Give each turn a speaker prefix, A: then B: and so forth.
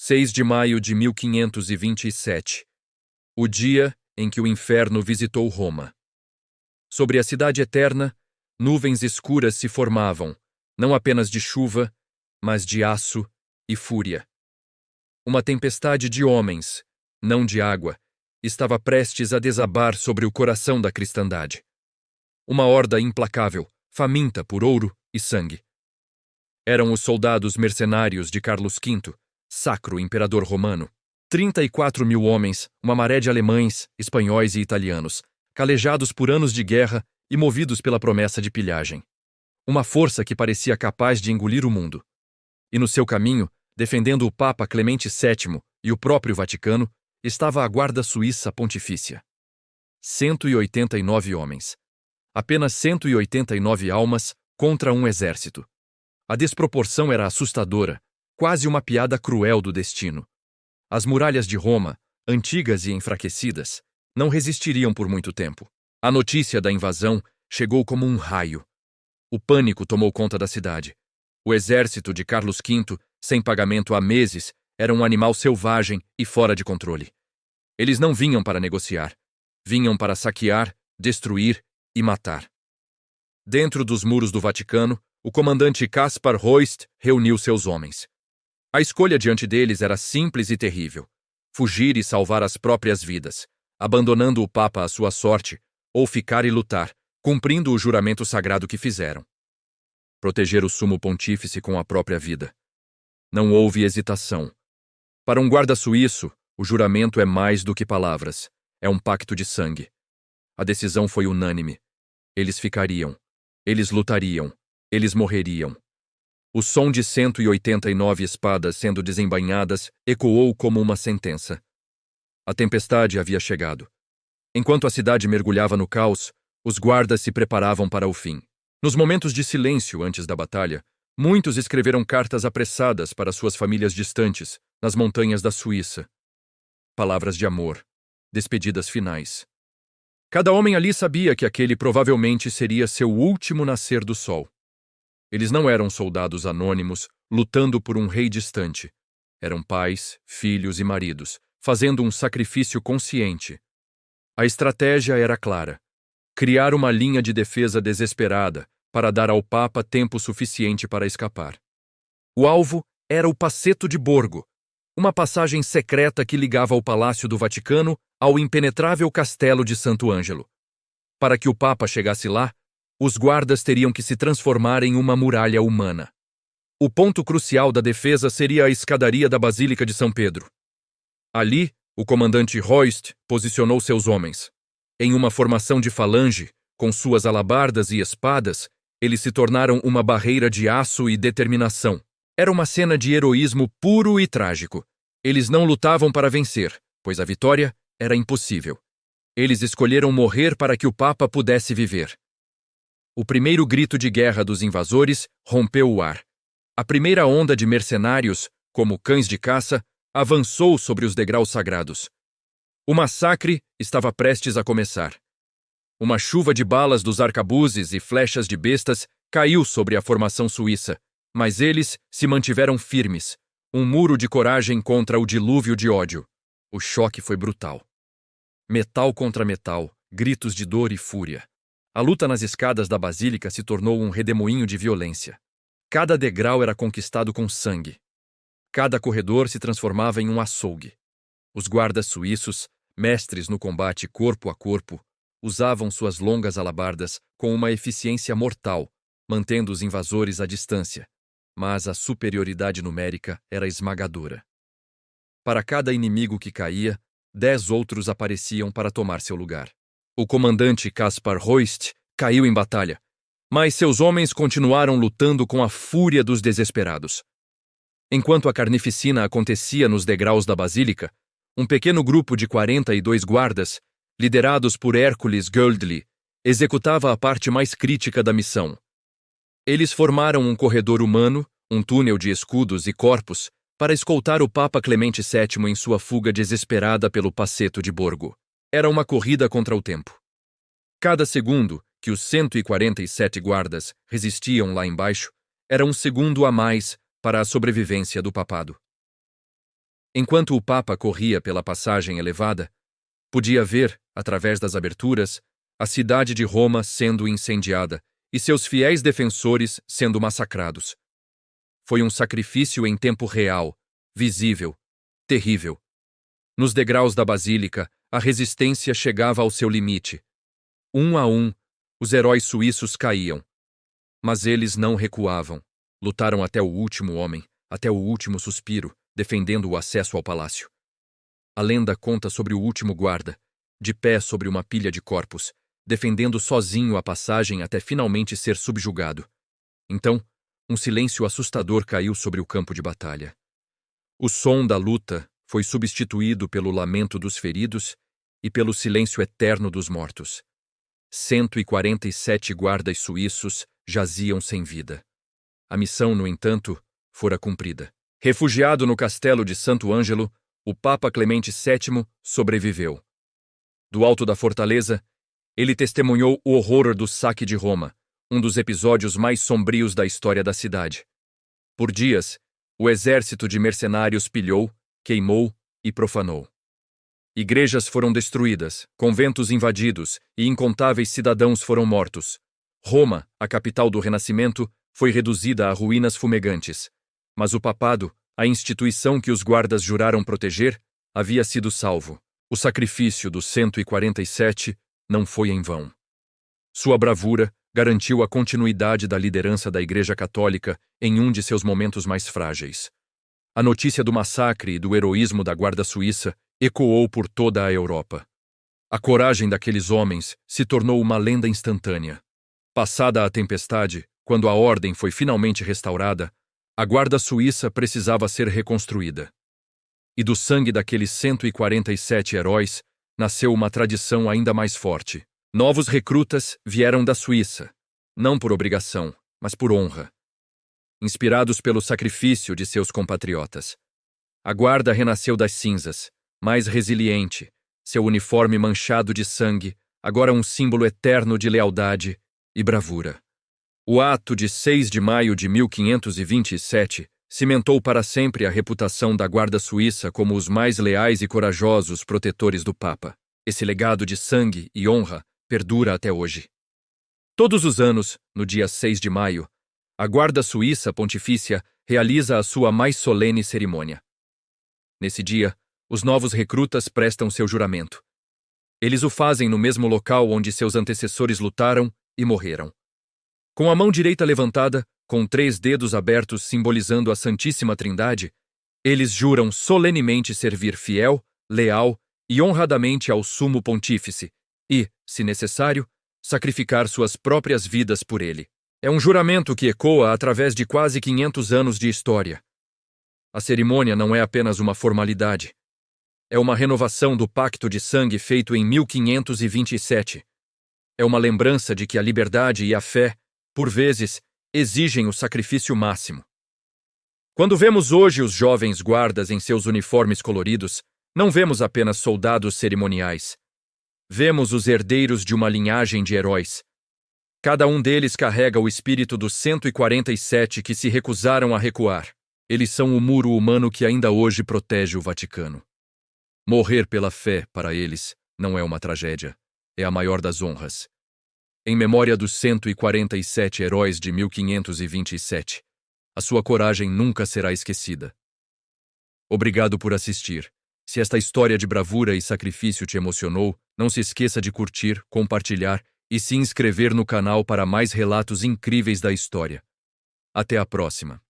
A: 6 de maio de 1527, o dia em que o inferno visitou Roma. Sobre a cidade eterna, nuvens escuras se formavam, não apenas de chuva, mas de aço e fúria. Uma tempestade de homens, não de água, estava prestes a desabar sobre o coração da cristandade. Uma horda implacável, faminta por ouro e sangue. Eram os soldados mercenários de Carlos V, sacro imperador romano. 34.000 homens, uma maré de alemães, espanhóis e italianos, calejados por anos de guerra e movidos pela promessa de pilhagem. Uma força que parecia capaz de engolir o mundo. E no seu caminho, defendendo o Papa Clemente VII e o próprio Vaticano, estava a guarda suíça pontifícia. 189 homens. Apenas 189 almas contra um exército. A desproporção era assustadora, quase uma piada cruel do destino. As muralhas de Roma, antigas e enfraquecidas, não resistiriam por muito tempo. A notícia da invasão chegou como um raio. O pânico tomou conta da cidade. O exército de Carlos V, sem pagamento há meses, era um animal selvagem e fora de controle. Eles não vinham para negociar. Vinham para saquear, destruir e matar. Dentro dos muros do Vaticano, o comandante Kaspar Reuss reuniu seus homens. A escolha diante deles era simples e terrível: fugir e salvar as próprias vidas, abandonando o Papa à sua sorte, ou ficar e lutar, cumprindo o juramento sagrado que fizeram. Proteger o sumo pontífice com a própria vida. Não houve hesitação. Para um guarda suíço, o juramento é mais do que palavras, é um pacto de sangue. A decisão foi unânime. Eles ficariam. Eles lutariam. Eles morreriam. O som de 189 espadas sendo desembainhadas ecoou como uma sentença. A tempestade havia chegado. Enquanto a cidade mergulhava no caos, os guardas se preparavam para o fim. Nos momentos de silêncio antes da batalha, muitos escreveram cartas apressadas para suas famílias distantes, nas montanhas da Suíça. Palavras de amor, despedidas finais. Cada homem ali sabia que aquele provavelmente seria seu último nascer do sol. Eles não eram soldados anônimos, lutando por um rei distante. Eram pais, filhos e maridos, fazendo um sacrifício consciente. A estratégia era clara: criar uma linha de defesa desesperada para dar ao Papa tempo suficiente para escapar. O alvo era o Passetto di Borgo, uma passagem secreta que ligava o Palácio do Vaticano ao impenetrável Castelo de Santo Ângelo. Para que o Papa chegasse lá, os guardas teriam que se transformar em uma muralha humana. O ponto crucial da defesa seria a escadaria da Basílica de São Pedro. Ali, o comandante Reuss posicionou seus homens. Em uma formação de falange, com suas alabardas e espadas, eles se tornaram uma barreira de aço e determinação. Era uma cena de heroísmo puro e trágico. Eles não lutavam para vencer, pois a vitória era impossível. Eles escolheram morrer para que o Papa pudesse viver. O primeiro grito de guerra dos invasores rompeu o ar. A primeira onda de mercenários, como cães de caça, avançou sobre os degraus sagrados. O massacre estava prestes a começar. Uma chuva de balas dos arcabuzes e flechas de bestas caiu sobre a formação suíça, mas eles se mantiveram firmes, um muro de coragem contra o dilúvio de ódio. O choque foi brutal. Metal contra metal, gritos de dor e fúria. A luta nas escadas da basílica se tornou um redemoinho de violência. Cada degrau era conquistado com sangue. Cada corredor se transformava em um açougue. Os guardas suíços, mestres no combate corpo a corpo, usavam suas longas alabardas com uma eficiência mortal, mantendo os invasores à distância. Mas a superioridade numérica era esmagadora. Para cada inimigo que caía, 10 outros apareciam para tomar seu lugar. O comandante Kaspar Reuss caiu em batalha, mas seus homens continuaram lutando com a fúria dos desesperados. Enquanto a carnificina acontecia nos degraus da basílica, um pequeno grupo de 42 guardas, liderados por Hércules Göldli, executava a parte mais crítica da missão. Eles formaram um corredor humano, um túnel de escudos e corpos, para escoltar o Papa Clemente VII em sua fuga desesperada pelo Passetto di Borgo. Era uma corrida contra o tempo. Cada segundo que os 147 guardas resistiam lá embaixo era um segundo a mais para a sobrevivência do papado. Enquanto o Papa corria pela passagem elevada, podia ver, através das aberturas, a cidade de Roma sendo incendiada e seus fiéis defensores sendo massacrados. Foi um sacrifício em tempo real, visível, terrível. Nos degraus da basílica, a resistência chegava ao seu limite. Um a um, os heróis suíços caíam. Mas eles não recuavam. Lutaram até o último homem, até o último suspiro, defendendo o acesso ao palácio. A lenda conta sobre o último guarda, de pé sobre uma pilha de corpos, defendendo sozinho a passagem até finalmente ser subjugado. Então, um silêncio assustador caiu sobre o campo de batalha. O som da luta foi substituído pelo lamento dos feridos e pelo silêncio eterno dos mortos. 147 guardas suíços jaziam sem vida. A missão, no entanto, fora cumprida. Refugiado no castelo de Santo Ângelo, o Papa Clemente VII sobreviveu. Do alto da fortaleza, ele testemunhou o horror do saque de Roma, um dos episódios mais sombrios da história da cidade. Por dias, o exército de mercenários pilhou, queimou e profanou. Igrejas foram destruídas, conventos invadidos e incontáveis cidadãos foram mortos. Roma, a capital do Renascimento, foi reduzida a ruínas fumegantes. Mas o papado, a instituição que os guardas juraram proteger, havia sido salvo. O sacrifício dos 147 não foi em vão. Sua bravura garantiu a continuidade da liderança da Igreja Católica em um de seus momentos mais frágeis. A notícia do massacre e do heroísmo da Guarda Suíça ecoou por toda a Europa. A coragem daqueles homens se tornou uma lenda instantânea. Passada a tempestade, quando a ordem foi finalmente restaurada, a Guarda Suíça precisava ser reconstruída. E do sangue daqueles 147 heróis nasceu uma tradição ainda mais forte. Novos recrutas vieram da Suíça, não por obrigação, mas por honra. Inspirados pelo sacrifício de seus compatriotas. A guarda renasceu das cinzas, mais resiliente, seu uniforme manchado de sangue, agora um símbolo eterno de lealdade e bravura. O ato de 6 de maio de 1527 cimentou para sempre a reputação da Guarda Suíça como os mais leais e corajosos protetores do Papa. Esse legado de sangue e honra perdura até hoje. Todos os anos, no dia 6 de maio, a Guarda Suíça Pontifícia realiza a sua mais solene cerimônia. Nesse dia, os novos recrutas prestam seu juramento. Eles o fazem no mesmo local onde seus antecessores lutaram e morreram. Com a mão direita levantada, com 3 dedos abertos simbolizando a Santíssima Trindade, eles juram solenemente servir fiel, leal e honradamente ao Sumo Pontífice e, se necessário, sacrificar suas próprias vidas por ele. É um juramento que ecoa através de quase 500 anos de história. A cerimônia não é apenas uma formalidade. É uma renovação do pacto de sangue feito em 1527. É uma lembrança de que a liberdade e a fé, por vezes, exigem o sacrifício máximo. Quando vemos hoje os jovens guardas em seus uniformes coloridos, não vemos apenas soldados cerimoniais. Vemos os herdeiros de uma linhagem de heróis. Cada um deles carrega o espírito dos 147 que se recusaram a recuar. Eles são o muro humano que ainda hoje protege o Vaticano. Morrer pela fé, para eles, não é uma tragédia. É a maior das honras. Em memória dos 147 heróis de 1527, a sua coragem nunca será esquecida. Obrigado por assistir. Se esta história de bravura e sacrifício te emocionou, não se esqueça de curtir, compartilhar e se inscrever no canal para mais relatos incríveis da história. Até a próxima!